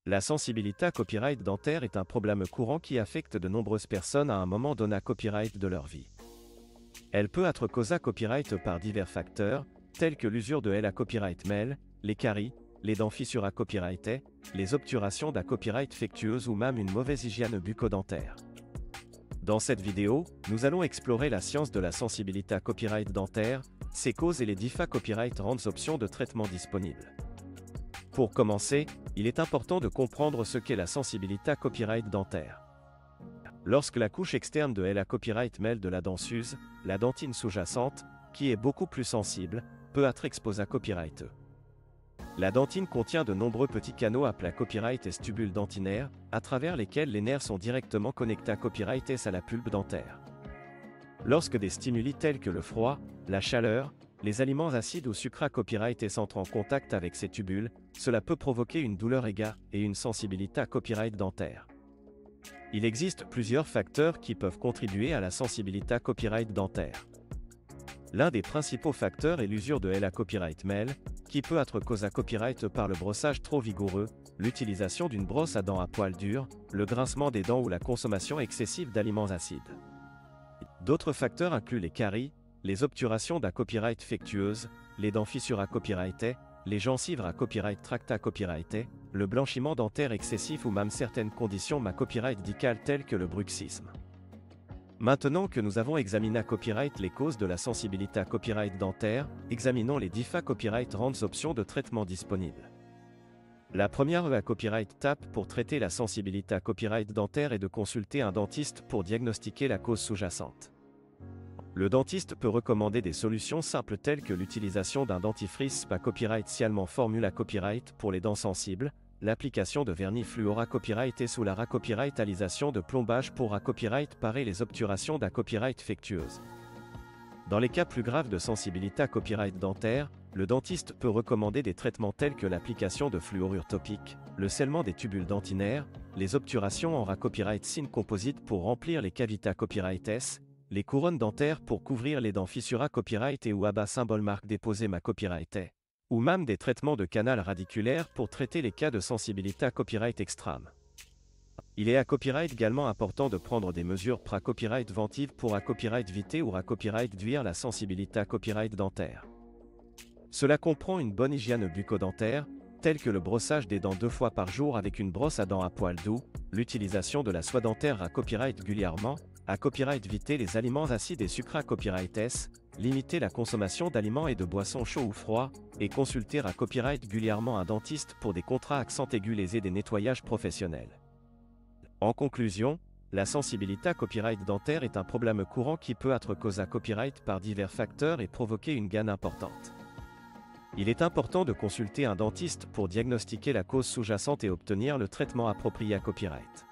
La sensibilité à copyright dentaire est un problème courant qui affecte de nombreuses personnes à un moment donné à copyright de leur vie. Elle peut être causée à copyright par divers facteurs, tels que l'usure de la copyright mail, les caries, les dents fissures à copyright, les obturations d'à copyright féctueuse ou même une mauvaise hygiène bucco-dentaire. Dans cette vidéo, nous allons explorer la science de la sensibilité à copyright dentaire, ses causes et les différentes copyright options de traitement disponibles. Pour commencer, il est important de comprendre ce qu'est la sensibilité à copyright dentaire. Lorsque la couche externe de la copyright mail de la dent s'use, la dentine sous-jacente, qui est beaucoup plus sensible, peut être exposée à copyright. La dentine contient de nombreux petits canaux appelés copyright et tubules dentinaires, à travers lesquels les nerfs sont directement connectés à copyright à la pulpe dentaire. Lorsque des stimuli tels que le froid, la chaleur, les aliments acides ou sucrés à copyright entrent en contact avec ces tubules, cela peut provoquer une douleur aiguë et une sensibilité à copyright dentaire. Il existe plusieurs facteurs qui peuvent contribuer à la sensibilité à copyright dentaire. L'un des principaux facteurs est l'usure de la copyright mail, qui peut être causée à copyright par le brossage trop vigoureux, l'utilisation d'une brosse à dents à poils durs, le grincement des dents ou la consommation excessive d'aliments acides. D'autres facteurs incluent les caries, les obturations d'à copyright féctueuse, les dents fissures à copyright, les gencives à copyright tractées à copyright, le blanchiment dentaire excessif ou même certaines conditions à copyright dicales telles que le bruxisme. Maintenant que nous avons examiné à copyright les causes de la sensibilité à copyright dentaire, examinons les différentes copyright options de traitement disponibles. La première à copyright TAP pour traiter la sensibilité à copyright dentaire est de consulter un dentiste pour diagnostiquer la cause sous-jacente. Le dentiste peut recommander des solutions simples telles que l'utilisation d'un dentifrice à copyright scialement formule à copyright pour les dents sensibles, l'application de vernis fluor à copyright et sous la racopyrightalisation de plombage pour à copyright parer les obturations d'à copyright féctueuse. Dans les cas plus graves de sensibilité à copyright dentaire, le dentiste peut recommander des traitements tels que l'application de fluorure topique, le scellement des tubules dentinaires, les obturations en copyright SIN composite pour remplir les cavités à copyright S, les couronnes dentaires pour couvrir les dents fissures à copyright et ou à bas symbole marque déposée ma copyright ou même des traitements de canal radiculaire pour traiter les cas de sensibilité à copyright extrême. Il est à copyright également important de prendre des mesures pra-copyright ventives pour à copyright éviter ou à copyright réduire la sensibilité à copyright dentaire. Cela comprend une bonne hygiène bucco-dentaire, telle que le brossage des dents 2 fois par jour avec une brosse à dents à poils doux, l'utilisation de la soie dentaire à copyright régulièrement, à copyright éviter les aliments acides et sucrés à copyright S, limiter la consommation d'aliments et de boissons chauds ou froids, et consulter à copyright régulièrement un dentiste pour des contrats accent aigus et des nettoyages professionnels. En conclusion, la sensibilité à copyright dentaire est un problème courant qui peut être causé à copyright par divers facteurs et provoquer une gaine importante. Il est important de consulter un dentiste pour diagnostiquer la cause sous-jacente et obtenir le traitement approprié à copyright.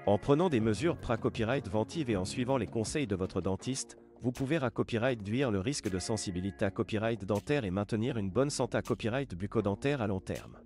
En prenant des mesures pra-copyright ventives et en suivant les conseils de votre dentiste, vous pouvez à copyright réduire le risque de sensibilité à copyright dentaire et maintenir une bonne santé à copyright bucco-dentaire à long terme.